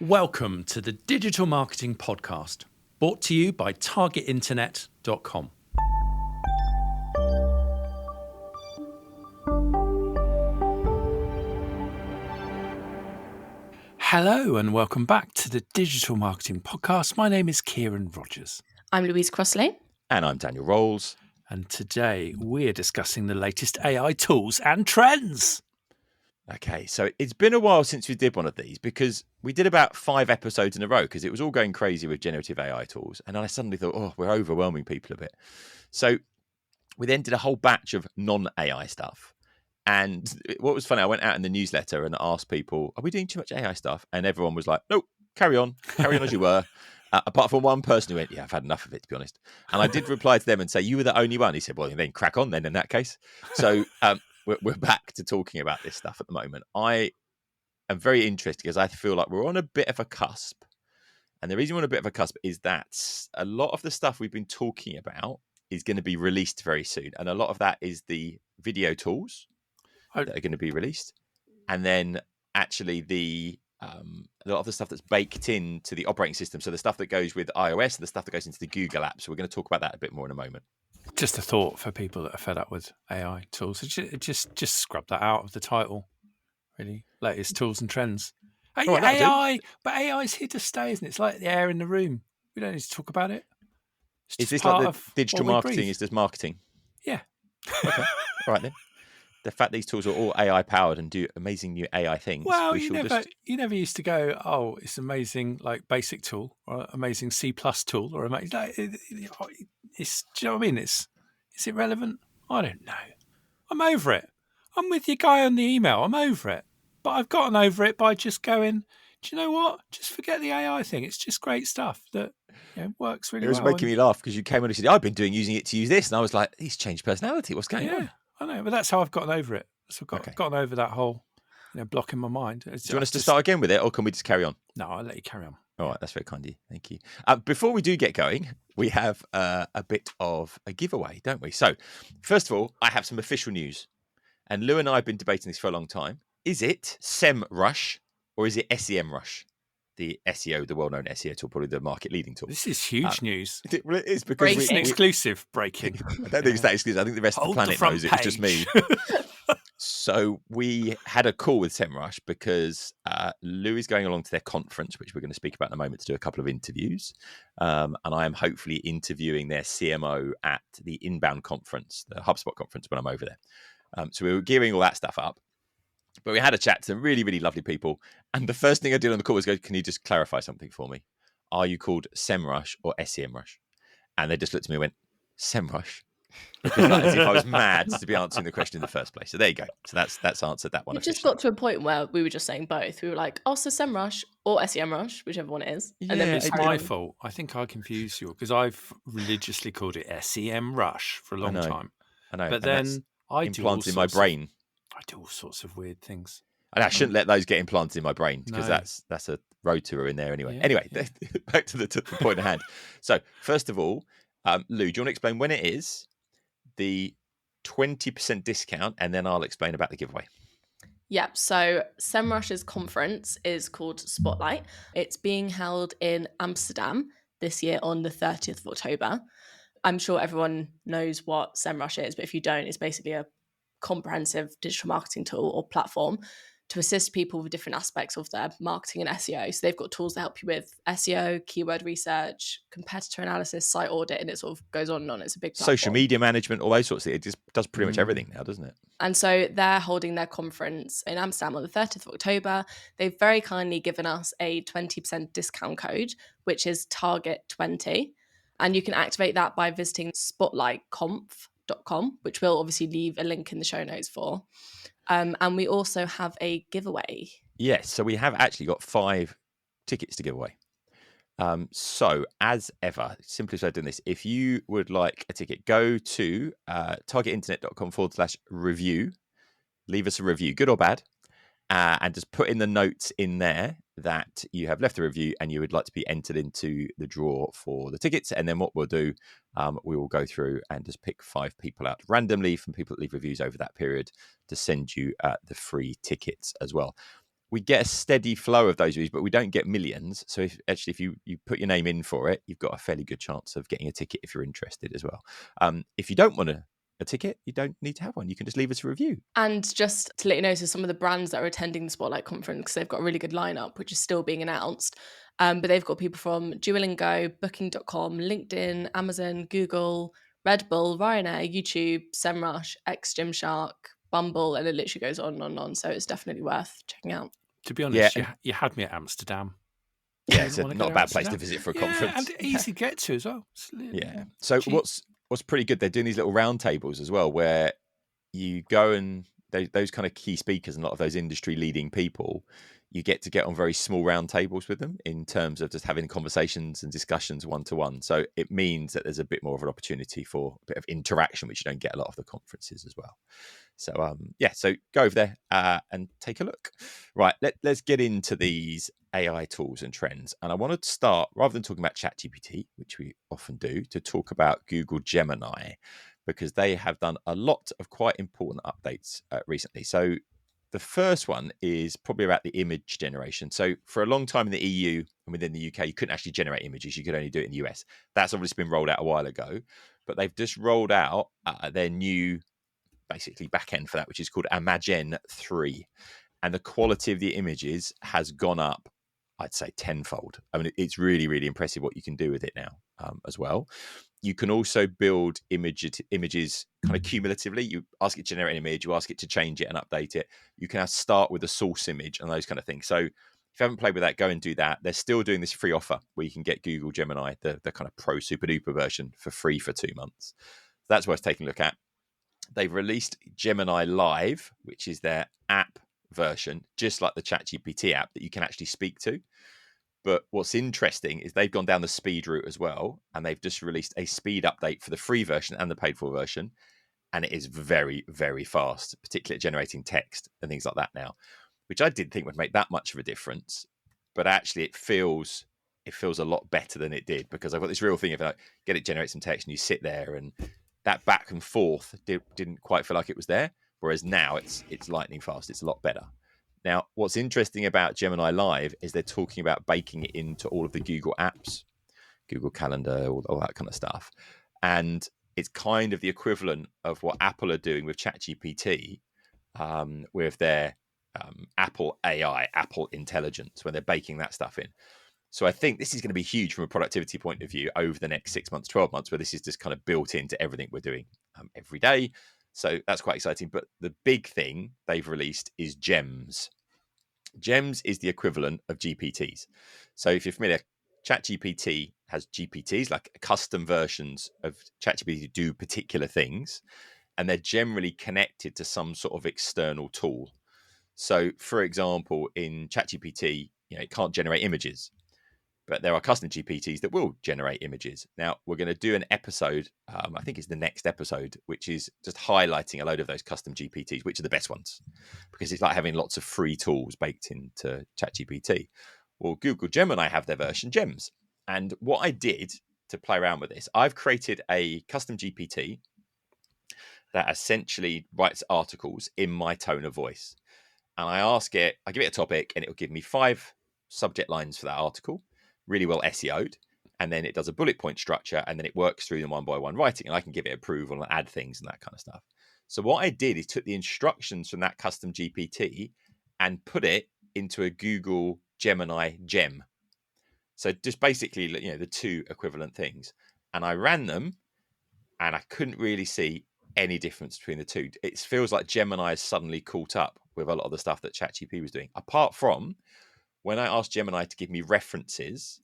Welcome to the Digital Marketing Podcast, brought to you by targetinternet.com. Hello and welcome back to the Digital Marketing Podcast. My name is Kieran Rogers. I'm Louise Crossley. And I'm Daniel Rolls. And today we're discussing the latest AI tools and trends. Okay, so it's been a while since we did one of these because we did about 5 episodes in a row because it was all going crazy with generative AI tools. And I suddenly thought, we're overwhelming people a bit. So we then did a whole batch of non-AI stuff. And what was funny, I went out in the newsletter and asked people, are we doing too much AI stuff? And everyone was like, nope, carry on as you were. Apart from one person who went, yeah, I've had enough of it, to be honest. And I did reply to them and say, you were the only one. He said, well, then crack on then in that case. So we're back to talking about this stuff at the moment. I am very interested because I feel like we're on a bit of a cusp. And the reason we're on a bit of a cusp is that a lot of the stuff we've been talking about is going to be released very soon. And a lot of that is the video tools that are going to be released. And then actually a lot of the stuff that's baked into the operating system. So the stuff that goes with iOS and the stuff that goes into the Google app. So we're going to talk about that a bit more in a moment. Just a thought for people that are fed up with AI tools. Just scrub that out of the title, really. Latest tools and trends. AI, but AI is here to stay, isn't it? It's like the air in the room. We don't need to talk about it. Is this like the digital marketing is just marketing? Yeah. Okay. All right then. The fact these tools are all AI powered and do amazing new AI things. Well, you never used to go, oh, it's amazing, like basic tool or amazing C+ tool or amazing. It's, do you know what I mean? Is it relevant? I don't know. I'm over it. I'm with your guy on the email. I'm over it. But I've gotten over it by just going, do you know what? Just forget the AI thing. It's just great stuff that works really well. It was making me laugh because you came on and said, I've been using it to use this. And I was like, he's changed personality. What's going on? I know, but that's how I've gotten over it. So I've gotten over that whole block in my mind. Do you want us to start again with it or can we just carry on? No, I'll let you carry on. All right, that's very kind of you. Thank you. Before we do get going, we have a bit of a giveaway, don't we? So, first of all, I have some official news. And Lou and I have been debating this for a long time. Is it Semrush or is it SEMrush? The SEO, the well-known SEO tool, probably the market-leading tool. This is huge news. Well, it is because it's an exclusive breaking. I don't think it's that exclusive. I think the rest of the planet knows it. It's just me. So we had a call with Semrush because Lou is going along to their conference, which we're going to speak about in a moment, to do a couple of interviews. And I am hopefully interviewing their CMO at the Inbound conference, the HubSpot conference, when I'm over there. So we were gearing all that stuff up. But we had a chat to some really, really lovely people. And the first thing I did on the call was go, can you just clarify something for me? Are you called Semrush or SEMrush? And they just looked at me and went, Semrush? As if I was mad to be answering the question in the first place. So there you go. So that's answered that one. It just got to a point where we were just saying both. We were like, so Semrush or SEMrush, whichever one it is. And then it's my fault. I think I confused you because I've religiously called it SEMrush for a long time. I know. But then I do implanted in my brain. I do all sorts of weird things. And I shouldn't let those get implanted in my brain because that's a road tour in there anyway. Back to the point at hand. So first of all, Lou, do you want to explain when it is, the 20% discount, and then I'll explain about the giveaway. Yep. So Semrush's conference is called Spotlight. It's being held in Amsterdam this year on the 30th of October. I'm sure everyone knows what Semrush is, but if you don't, it's basically a comprehensive digital marketing tool or platform to assist people with different aspects of their marketing and SEO. So they've got tools that help you with SEO, keyword research, competitor analysis, site audit, and it sort of goes on and on. It's a big platform. Social media management, all those sorts of things. It just does pretty much everything now, doesn't it? And so they're holding their conference in Amsterdam on the 30th of October. They've very kindly given us a 20% discount code, which is Target20. And you can activate that by visiting spotlightconf.com, which we'll obviously leave a link in the show notes for. And we also have a giveaway. Yes, so we have actually got 5 tickets to give away. So as ever, simplest way of doing this, if you would like a ticket, go to targetinternet.com/review, leave us a review, good or bad, and just put in the notes in there that you have left a review and you would like to be entered into the draw for the tickets. And then what we'll do, we will go through and just pick 5 people out randomly from people that leave reviews over that period to send you the free tickets as well. we get a steady flow of those reviews, but we don't get millions. So if you put your name in for it, you've got a fairly good chance of getting a ticket if you're interested as well. If you don't want a ticket, you don't need to have one. You can just leave us a review. And just to let you know, so some of the brands that are attending the Spotlight Conference, because they've got a really good lineup, which is still being announced. But they've got people from Duolingo, Booking.com, LinkedIn, Amazon, Google, Red Bull, Ryanair, YouTube, Semrush, Gymshark, Bumble, and it literally goes on and on and on. So it's definitely worth checking out. To be honest, Yeah, you had me at Amsterdam. Yeah, it's Wanna not go a to bad place to Amsterdam? visit for a Yeah, conference. and easy to get to as well. Yeah. So cheap. what's pretty good, they're doing these little round tables as well, where you go and those kind of key speakers and a lot of those industry leading people, you get on very small round tables with them in terms of just having conversations and discussions one-to-one. So it means that there's a bit more of an opportunity for a bit of interaction, which you don't get a lot of the conferences as well. So so go over there and take a look. Right, let's get into these AI tools and trends. And I wanted to start, rather than talking about ChatGPT, which we often do, to talk about Google Gemini, because they have done a lot of quite important updates recently. So the first one is probably about the image generation. So for a long time in the EU and within the UK, you couldn't actually generate images. You could only do it in the US. That's obviously been rolled out a while ago, but they've just rolled out their new basically backend for that, which is called Imagen 3. And the quality of the images has gone up, I'd say, tenfold. I mean, it's really, really impressive what you can do with it now as well. You can also build images kind of cumulatively. You ask it to generate an image, you ask it to change it and update it. You can start with a source image and those kind of things. So if you haven't played with that, go and do that. They're still doing this free offer where you can get Google Gemini, the kind of pro super duper version, for free for 2 months. That's worth taking a look at. They've released Gemini Live, which is their app version, just like the ChatGPT app that you can actually speak to. But what's interesting is they've gone down the speed route as well, and they've just released a speed update for the free version and the paid for version, and it is very, very fast, particularly at generating text and things like that now, which I didn't think would make that much of a difference. But actually, it feels a lot better than it did, because I've got this real thing of get it generate some text and you sit there and that back and forth didn't quite feel like it was there. Whereas now it's lightning fast. It's a lot better. Now, what's interesting about Gemini Live is they're talking about baking it into all of the Google apps, Google Calendar, all that kind of stuff. And it's kind of the equivalent of what Apple are doing with ChatGPT, with their Apple AI, Apple Intelligence, when they're baking that stuff in. So I think this is going to be huge from a productivity point of view over the next 6 months, 12 months, where this is just kind of built into everything we're doing every day. So that's quite exciting. But the big thing they've released is Gems. Gems is the equivalent of GPTs. So if you're familiar, ChatGPT has GPTs, like custom versions of ChatGPT to do particular things, and they're generally connected to some sort of external tool. So, for example, in ChatGPT, it can't generate images, but there are custom GPTs that will generate images. Now, we're going to do an episode, I think it's the next episode, which is just highlighting a load of those custom GPTs, which are the best ones, because it's like having lots of free tools baked into ChatGPT. Well, Google Gemini have their version Gems. And what I did to play around with this, I've created a custom GPT that essentially writes articles in my tone of voice. And I give it a topic, and it will give me 5 subject lines for that article, really well SEO'd, and then it does a bullet point structure, and then it works through them one by one writing, and I can give it approval and add things and that kind of stuff. So what I did is took the instructions from that custom GPT and put it into a Google Gemini Gem. So just basically, the 2 equivalent things. And I ran them, and I couldn't really see any difference between the 2. It feels like Gemini has suddenly caught up with a lot of the stuff that ChatGPT was doing. Apart from when I asked Gemini to give me references,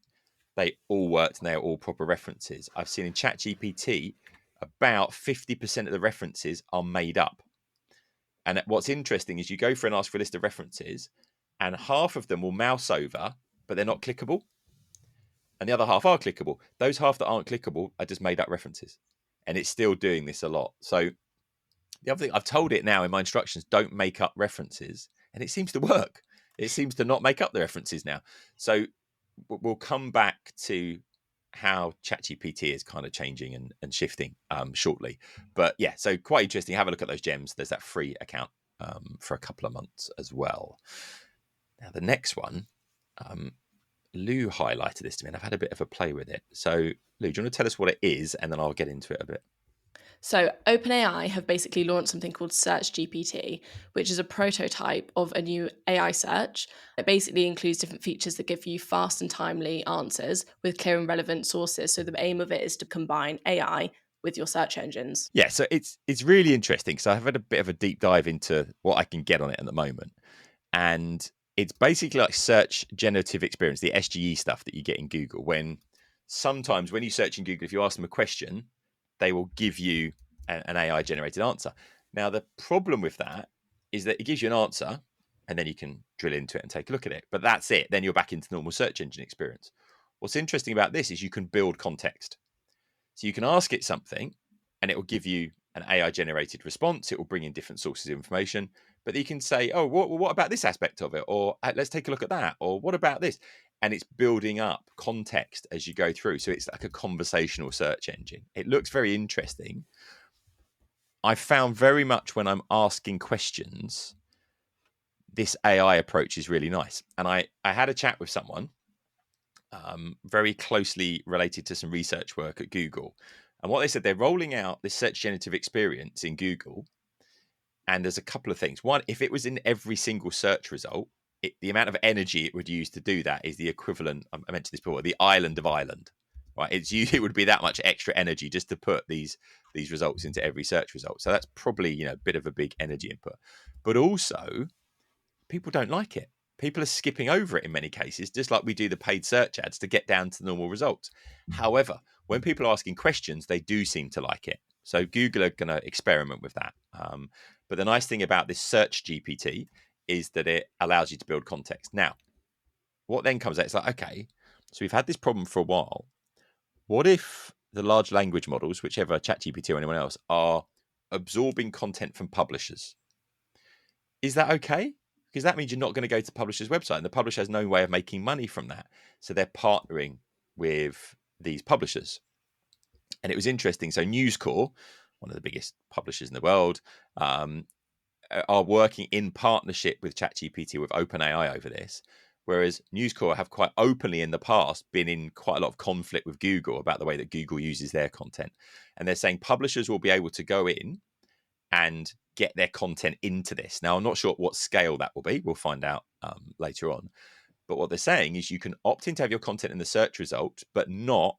they all worked and they are all proper references. I've seen in ChatGPT about 50% of the references are made up. And what's interesting is you go for and ask for a list of references, and half of them will mouse over, but they're not clickable. And the other half are clickable. Those half that aren't clickable are just made up references. And it's still doing this a lot. So the other thing, I've told it now in my instructions, don't make up references. And it seems to work. It seems to not make up the references now. So we'll come back to how ChatGPT is kind of changing and shifting shortly. But yeah, so quite interesting. Have a look at those gems. There's that free account for a couple of months as well. Now, the next one, Lou highlighted this to me, and I've had a bit of a play with it. So, Lou, do you want to tell us what it is, and then I'll get into it a bit? So OpenAI have basically launched something called Search GPT, which is a prototype of a new AI search. It basically includes different features that give you fast and timely answers with clear and relevant sources. So the aim of it is to combine AI with your search engines. Yeah, so it's really interesting. So I've had a bit of a deep dive into what I can get on it at the moment. And it's basically like search generative experience, the SGE stuff that you get in Google. When sometimes when you search in Google, if you ask them a question, they will give you an AI generated answer. Now, the problem with that is that it gives you an answer and then you can drill into it and take a look at it. But that's it. Then you're back into normal search engine experience. What's interesting about this is you can build context. So you can ask it something and it will give you an AI generated response. It will bring in different sources of information, but you can say, oh, what about this aspect of it? Or let's take a look at that. Or what about this? And it's building up context as you go through. So it's like a conversational search engine. It looks very interesting. I found very much when I'm asking questions, this AI approach is really nice. And I had a chat with someone very closely related to some research work at Google. And what they said, they're rolling out this search generative experience in Google. And there's a couple of things. One, if it was in every single search result, the amount of energy it would use to do that is the equivalent, I mentioned this before, the island of Ireland, right? It would be that much extra energy just to put these results into every search result. So that's probably, a bit of a big energy input. But also, people don't like it. People are skipping over it in many cases, just like we do the paid search ads to get down to the normal results. However, when people are asking questions, they do seem to like it. So Google are going to experiment with that. But the nice thing about this Search GPT is that it allows you to build context. Now, what then comes out, it's like, okay, so we've had this problem for a while. What if the large language models, whichever ChatGPT or anyone else, are absorbing content from publishers? Is that okay? Because that means you're not going to go to the publisher's website, and the publisher has no way of making money from that. So they're partnering with these publishers. And it was interesting. So News Corp, one of the biggest publishers in the world, are working in partnership with ChatGPT, with OpenAI over this. Whereas News Corp have quite openly in the past been in quite a lot of conflict with Google about the way that Google uses their content. And they're saying publishers will be able to go in and get their content into this. Now, I'm not sure what scale that will be. We'll find out later on. But what they're saying is you can opt in to have your content in the search result, but not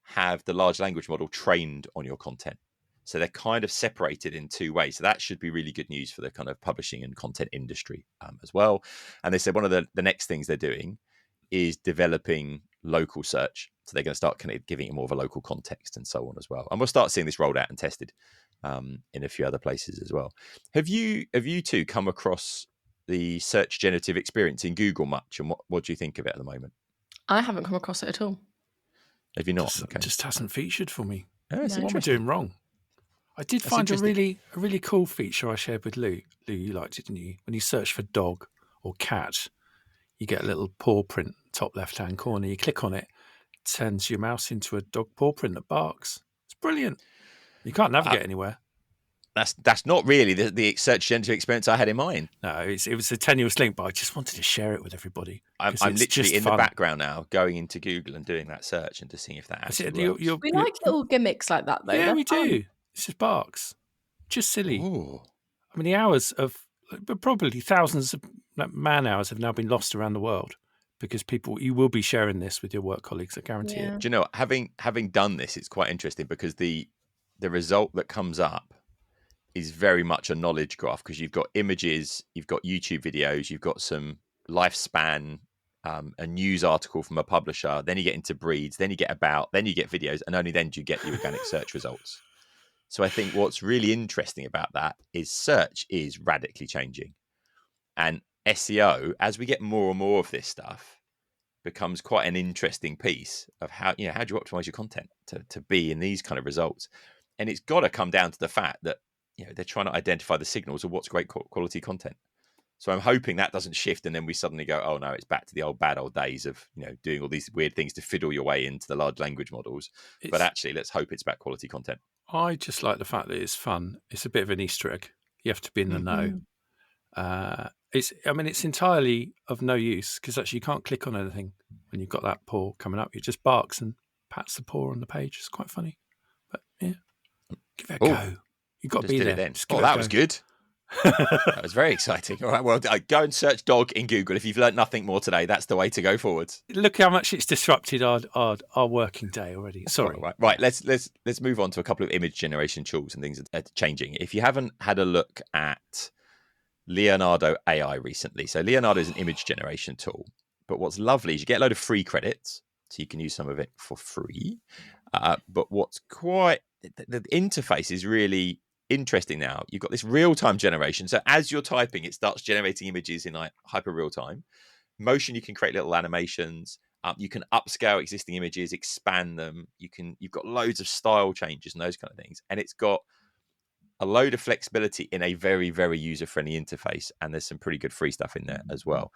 have the large language model trained on your content. So they're kind of separated in two ways. So that should be really good news for the kind of publishing and content industry as well. And they said one of the next things they're doing is developing local search. So they're going to start kind of giving it more of a local context and so on as well. And we'll start seeing this rolled out and tested in a few other places as well. Have you two come across the search generative experience in Google much? And what do you think of it at the moment? I haven't come across it at all. Have you not? It just hasn't featured for me. Oh, What am I doing wrong? I did find a really cool feature I shared with Lou. Lou, you liked it, didn't you? When you search for dog or cat, you get a little paw print top left-hand corner. You click on it, turns your mouse into a dog paw print that barks. It's brilliant. You can't navigate anywhere. That's not really the search generative experience I had in mind. No, it was a tenuous link, but I just wanted to share it with everybody. I'm literally in the background now, going into Google and doing that search and just seeing if that actually works. We like little gimmicks like that, though. Yeah, we do. It's just barks. Just silly. Ooh. I mean, the hours of, probably thousands of man hours have now been lost around the world because you will be sharing this with your work colleagues, I guarantee it. Do you know, having done this, it's quite interesting because the result that comes up is very much a knowledge graph because you've got images, you've got YouTube videos, you've got some lifespan, a news article from a publisher, then you get into breeds, then you get about, then you get videos, and only then do you get the organic search results. So I think what's really interesting about that is search is radically changing. And SEO, as we get more and more of this stuff, becomes quite an interesting piece of how do you optimize your content to be in these kind of results. And it's got to come down to the fact that they're trying to identify the signals of what's great quality content. So I'm hoping that doesn't shift and then we suddenly go, oh no, it's back to the bad old days of doing all these weird things to fiddle your way into the large language models. But actually, let's hope it's about quality content. I just like the fact that it's fun. It's a bit of an Easter egg. You have to be in the know. it's entirely of no use because actually you can't click on anything when you've got that paw coming up. It just barks and pats the paw on the page. It's quite funny. But yeah, give it a Oh, go. You've got to just be did there. it then. Just give Oh, it a that go. was good. That was very exciting. All right, well, go and search dog in Google. If you've learnt nothing more today, that's the way to go forwards. Look how much it's disrupted our working day already. Sorry. Right. Let's move on to a couple of image generation tools and things that are changing. If you haven't had a look at Leonardo AI recently, so Leonardo is an image generation tool. But what's lovely is you get a load of free credits, so you can use some of it for free. But what's the interface is really interesting now. You've got this real-time generation. So as you're typing, it starts generating images in like hyper real time. Motion, you can create little animations. You can upscale existing images, expand them. You've got loads of style changes and those kind of things. And it's got a load of flexibility in a very, very user-friendly interface. And there's some pretty good free stuff in there as well.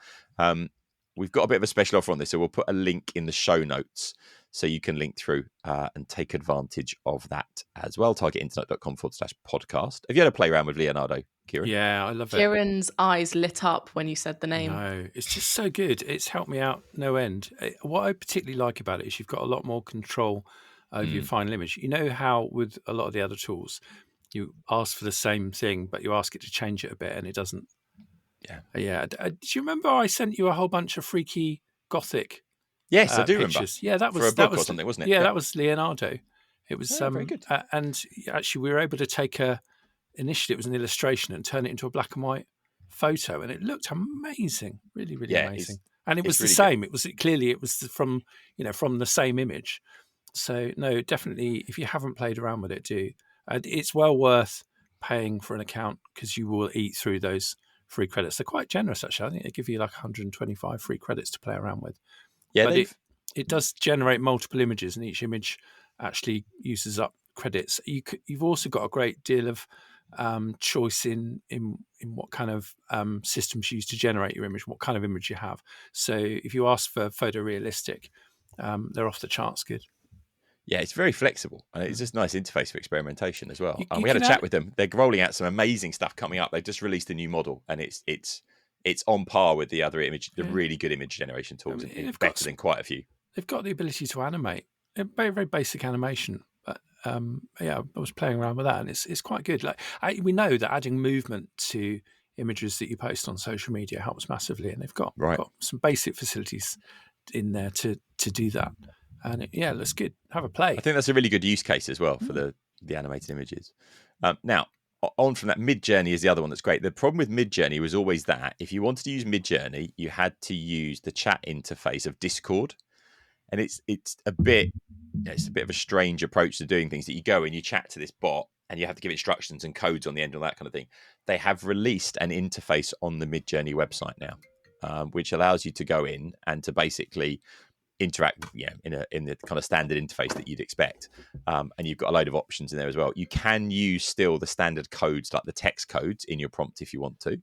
We've got a bit of a special offer on this, so we'll put a link in the show notes so you can link through and take advantage of that as well. Targetinternet.com/podcast. Have you had a play around with Leonardo, Kieran? Yeah, I love it. Kieran's eyes lit up when you said the name. No, it's just so good. It's helped me out no end. What I particularly like about it is you've got a lot more control over your final image. You know how with a lot of the other tools, you ask for the same thing, but you ask it to change it a bit and it doesn't. Yeah. Do you remember I sent you a whole bunch of freaky gothic Yes, I do pictures? remember. Yeah, that was for a book that was or something, wasn't it? Yeah, that was Leonardo. It was very good. and actually we were able to take initially it was an illustration and turn it into a black and white photo, and it looked amazing, really, really amazing. And it was the really same. Good. It was from the same image. So no, definitely, if you haven't played around with it, do. It's well worth paying for an account because you will eat through those free credits. They're quite generous, actually. I think they give you like 125 free credits to play around with. Yeah, but it does generate multiple images, and each image actually uses up credits. You've also got a great deal of choice in what kind of systems you use to generate your image, what kind of image you have. So if you ask for photorealistic, they're off the charts good. Yeah, it's very flexible, and it's just a nice interface for experimentation as well. You we had a can chat with them. They're rolling out some amazing stuff coming up. They've just released a new model, and it's on par with the other really good image generation tools. It's better than quite a few. They've got the ability to animate, very, very basic animation. But I was playing around with that, and it's quite good. We know that adding movement to images that you post on social media helps massively, and they've got some basic facilities in there to do that. And it looks good. Have a play. I think that's a really good use case as well for the animated images. Now, on from that, Midjourney is the other one that's great. The problem with Midjourney was always that if you wanted to use Midjourney, you had to use the chat interface of Discord, and it's a bit of a strange approach to doing things. That you go and you chat to this bot, and you have to give instructions and codes on the end, all that kind of thing. They have released an interface on the Midjourney website now, which allows you to go in and to basically interact in the kind of standard interface that you'd expect, and you've got a load of options in there as well. You can use still the standard codes like the text codes in your prompt if you want to,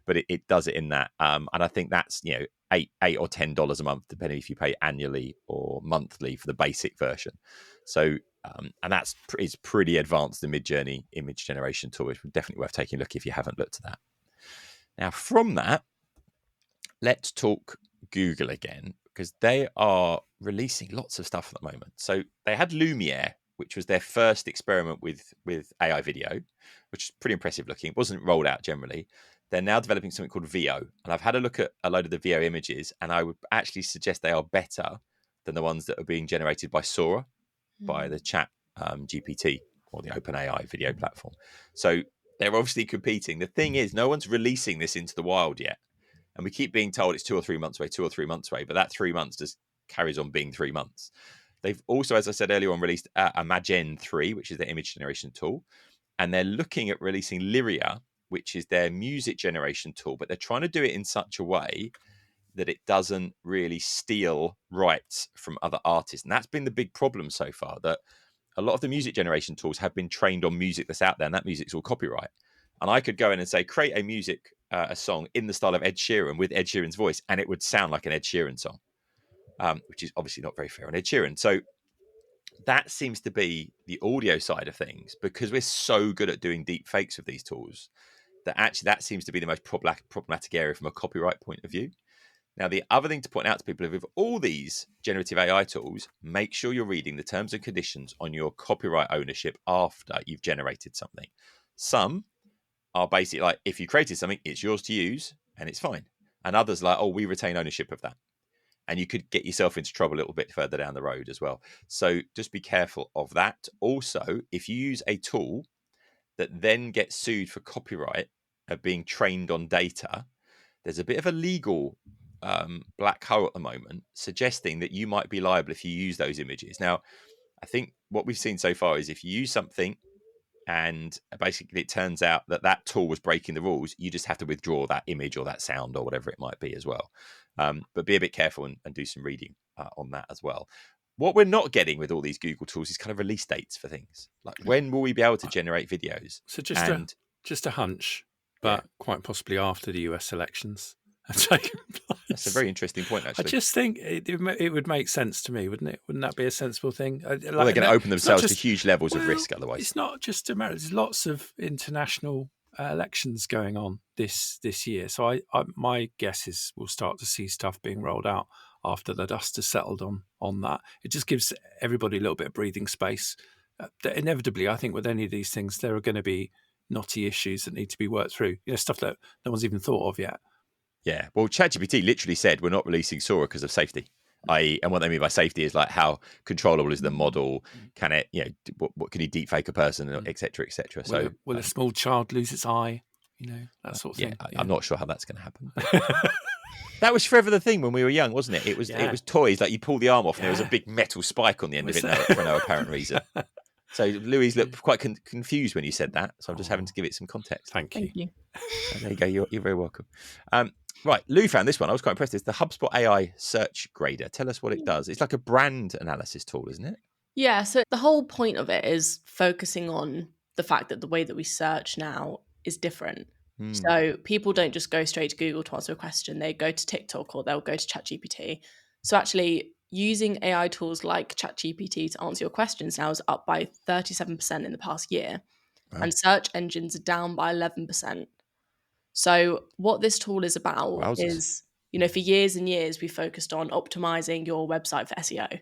but it does it in that, and I think that's $8 or $10 a month depending if you pay annually or monthly for the basic version. So and it's pretty advanced, the Midjourney image generation tool. It's definitely worth taking a look if you haven't looked at that. Now from that, let's talk Google again, because they are releasing lots of stuff at the moment. So they had Lumiere, which was their first experiment with AI video, which is pretty impressive looking. It wasn't rolled out generally. They're now developing something called VO. And I've had a look at a load of the VO images, and I would actually suggest they are better than the ones that are being generated by Sora, by the chat GPT or the OpenAI video platform. So they're obviously competing. The thing is, no one's releasing this into the wild yet. And we keep being told it's 2 or 3 months away, but that 3 months just carries on being 3 months. They've also, as I said earlier on, released a Magen 3, which is their image generation tool. And they're looking at releasing Lyria, which is their music generation tool, but they're trying to do it in such a way that it doesn't really steal rights from other artists. And that's been the big problem so far, that a lot of the music generation tools have been trained on music that's out there, and that music's all copyright. And I could go in and say, create a song in the style of Ed Sheeran with Ed Sheeran's voice, and it would sound like an Ed Sheeran song, which is obviously not very fair on Ed Sheeran. So that seems to be the audio side of things, because we're so good at doing deep fakes with these tools. that seems to be the most problematic area from a copyright point of view. Now, the other thing to point out to people is with all these generative AI tools, make sure you're reading the terms and conditions on your copyright ownership after you've generated something. Some are basically like, if you created something, it's yours to use and it's fine. And others like, oh, we retain ownership of that. And you could get yourself into trouble a little bit further down the road as well. So just be careful of that. Also, if you use a tool that then gets sued for copyright of being trained on data, there's a bit of a legal black hole at the moment suggesting that you might be liable if you use those images. Now, I think what we've seen so far is if you use something and basically it turns out that that tool was breaking the rules, you just have to withdraw that image or that sound or whatever it might be as well. But be a bit careful and do some reading on that as well. What we're not getting with all these Google tools is kind of release dates for things. Like, when will we be able to generate videos? So just a hunch, but quite possibly after the US elections have taken place. That's a very interesting point, actually. I just think it would make sense to me, wouldn't it? Wouldn't that be a sensible thing? Well, they're going to open themselves to huge levels of risk otherwise. It's not just America. There's lots of international elections going on this year. So my guess is we'll start to see stuff being rolled out after the dust has settled on that. It just gives everybody a little bit of breathing space. Inevitably, I think with any of these things, there are going to be knotty issues that need to be worked through. Stuff that no one's even thought of yet. Yeah. Well, ChatGPT literally said we're not releasing Sora because of safety. And what they mean by safety is like how controllable is the model? Can it, what can you deep fake a person, et cetera, et cetera. So will a small child lose its eye? That sort of thing. I'm not sure how that's going to happen. That was forever the thing when we were young, wasn't it? It was toys, like you pull the arm off and there was a big metal spike on the end of it for no apparent reason. So Louise looked quite confused when you said that. So I'm just having to give it some context. Thank you. There you go. You're very welcome. Right, Lou found this one. I was quite impressed. It's the HubSpot AI Search Grader. Tell us what it does. It's like a brand analysis tool, isn't it? Yeah, so the whole point of it is focusing on the fact that the way that we search now is different. So people don't just go straight to Google to answer a question. They go to TikTok or they'll go to ChatGPT. So actually using AI tools like ChatGPT to answer your questions now is up by 37% in the past year. Wow. And search engines are down by 11%. So what this tool is about is, for years and years, we focused on optimizing your website for SEO.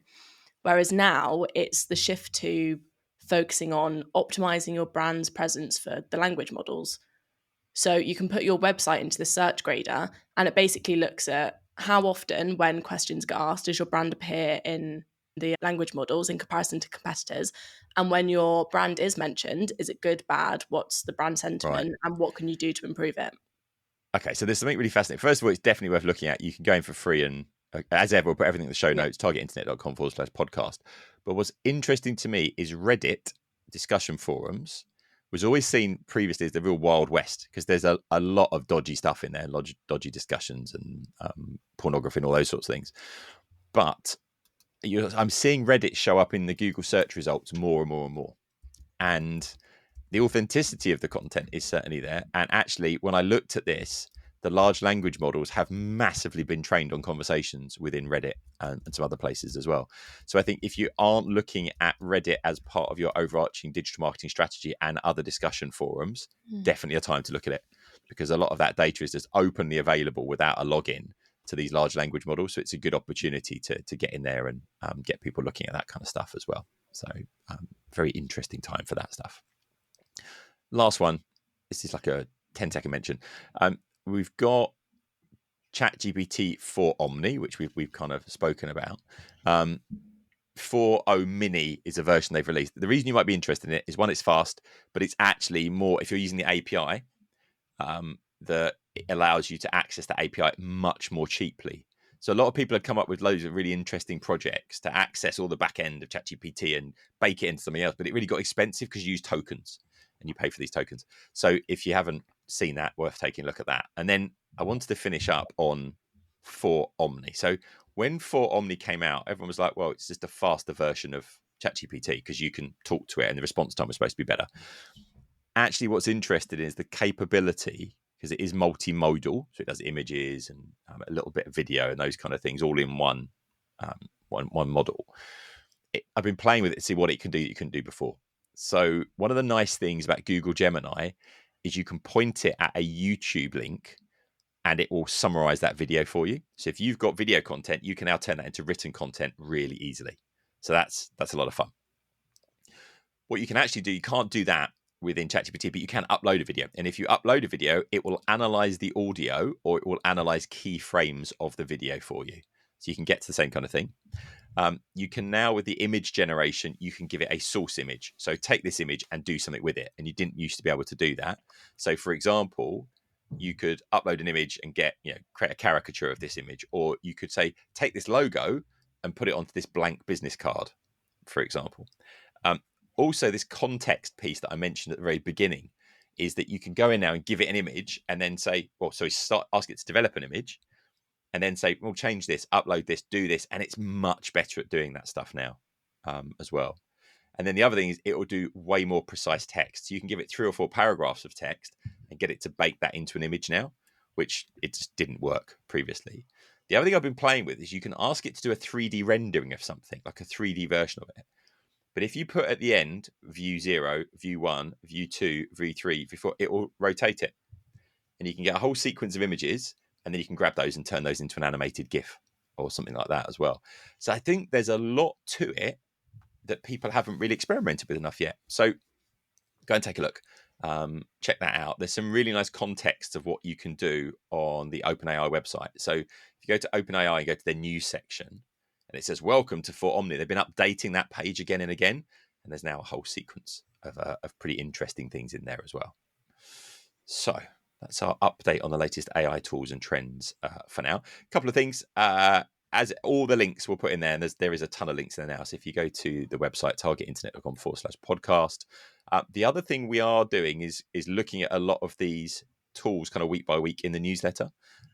Whereas now it's the shift to focusing on optimizing your brand's presence for the language models. So you can put your website into the search grader and it basically looks at how often, when questions get asked, does your brand appear in the language models in comparison to competitors? And when your brand is mentioned, is it good, bad? What's the brand sentiment? Right. And what can you do to improve it? Okay, so there's something really fascinating. First of all, it's definitely worth looking at. You can go in for free and, as ever, we'll put everything in the show notes, targetinternet.com/podcast. But what's interesting to me is Reddit discussion forums was always seen previously as the real Wild West because there's a lot of dodgy stuff in there, dodgy discussions and pornography and all those sorts of things. But I'm seeing Reddit show up in the Google search results more and more and more. And the authenticity of the content is certainly there. And actually, when I looked at this, the large language models have massively been trained on conversations within Reddit and some other places as well. So I think if you aren't looking at Reddit as part of your overarching digital marketing strategy and other discussion forums, definitely a time to look at it because a lot of that data is just openly available without a login to these large language models. So it's a good opportunity to get in there and get people looking at that kind of stuff as well. So very interesting time for that stuff. Last one. This is like a 10-second mention. We've got ChatGPT 4 Omni, which we've kind of spoken about. 4.0 Mini is a version they've released. The reason you might be interested in it is, one, it's fast, but it's actually more, if you're using the API, that it allows you to access the API much more cheaply. So a lot of people have come up with loads of really interesting projects to access all the back end of ChatGPT and bake it into something else, but it really got expensive because you use tokens and you pay for these tokens. So if you haven't seen that, worth taking a look at that. And then I wanted to finish up on 4 Omni. So when 4 Omni came out, everyone was like, well, it's just a faster version of ChatGPT because you can talk to it and the response time was supposed to be better. Actually, what's interesting is the capability, because it is multimodal. So it does images and a little bit of video and those kind of things all in one model. I've been playing with it to see what it can do that you couldn't do before. So one of the nice things about Google Gemini is you can point it at a YouTube link and it will summarize that video for you. So if you've got video content, you can now turn that into written content really easily. So that's a lot of fun. What you can actually do, you can't do that within ChatGPT, but you can upload a video. And if you upload a video, it will analyze the audio or it will analyze key frames of the video for you. So you can get to the same kind of thing. You can now, with the image generation, you can give it a source image. So take this image and do something with it. And you didn't used to be able to do that. So for example, you could upload an image and create a caricature of this image. Or you could say, take this logo and put it onto this blank business card, for example. Also, this context piece that I mentioned at the very beginning is that you can go in now and give it an image and then say, ask it to develop an image and then say, well, change this, upload this, do this. And it's much better at doing that stuff now as well. And then the other thing is it will do way more precise text. So you can give it 3 or 4 paragraphs of text and get it to bake that into an image now, which it just didn't work previously. The other thing I've been playing with is you can ask it to do a 3D rendering of something, like a 3D version of it. But if you put at the end, view 0, view 1, view 2, view 3, view 4, it will rotate it. And you can get a whole sequence of images, and then you can grab those and turn those into an animated GIF or something like that as well. So I think there's a lot to it that people haven't really experimented with enough yet. So go and take a look. Check that out. There's some really nice context of what you can do on the OpenAI website. So if you go to OpenAI and go to their news section, and it says, welcome to For Omni. They've been updating that page again and again. And there's now a whole sequence of pretty interesting things in there as well. So that's our update on the latest AI tools and trends for now. A couple of things. As all the links we'll put in there, and there is a ton of links there now. So if you go to the website, targetinternet.com/podcast. The other thing we are doing is looking at a lot of these tools kind of week by week in the newsletter.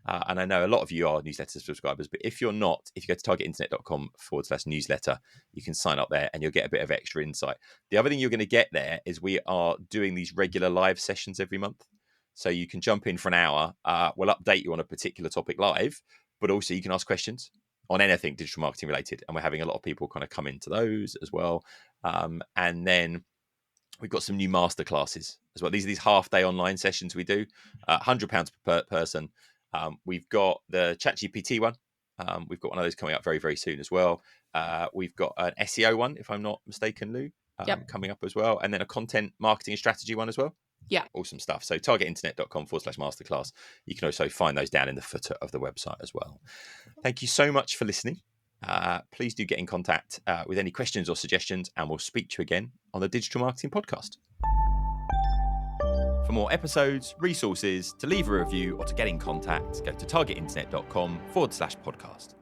And I know a lot of you are newsletter subscribers, but if you're not, if you go to targetinternet.com/newsletter, you can sign up there and you'll get a bit of extra insight. The other thing you're going to get there is we are doing these regular live sessions every month. So you can jump in for an hour. We'll update you on a particular topic live, but also you can ask questions on anything digital marketing related. And we're having a lot of people kind of come into those as well. And then we've got some new masterclasses as well. These are these half-day online sessions we do, £100 per person. We've got the ChatGPT one. We've got one of those coming up very, very soon as well. We've got an SEO one, if I'm not mistaken, Lou, coming up as well. And then a content marketing and strategy one as well. Yeah. Awesome stuff. So targetinternet.com/masterclass. You can also find those down in the footer of the website as well. Thank you so much for listening. Please do get in contact with any questions or suggestions, and we'll speak to you again on the Digital Marketing Podcast. For more episodes, resources, to leave a review, or to get in contact, go to targetinternet.com/podcast.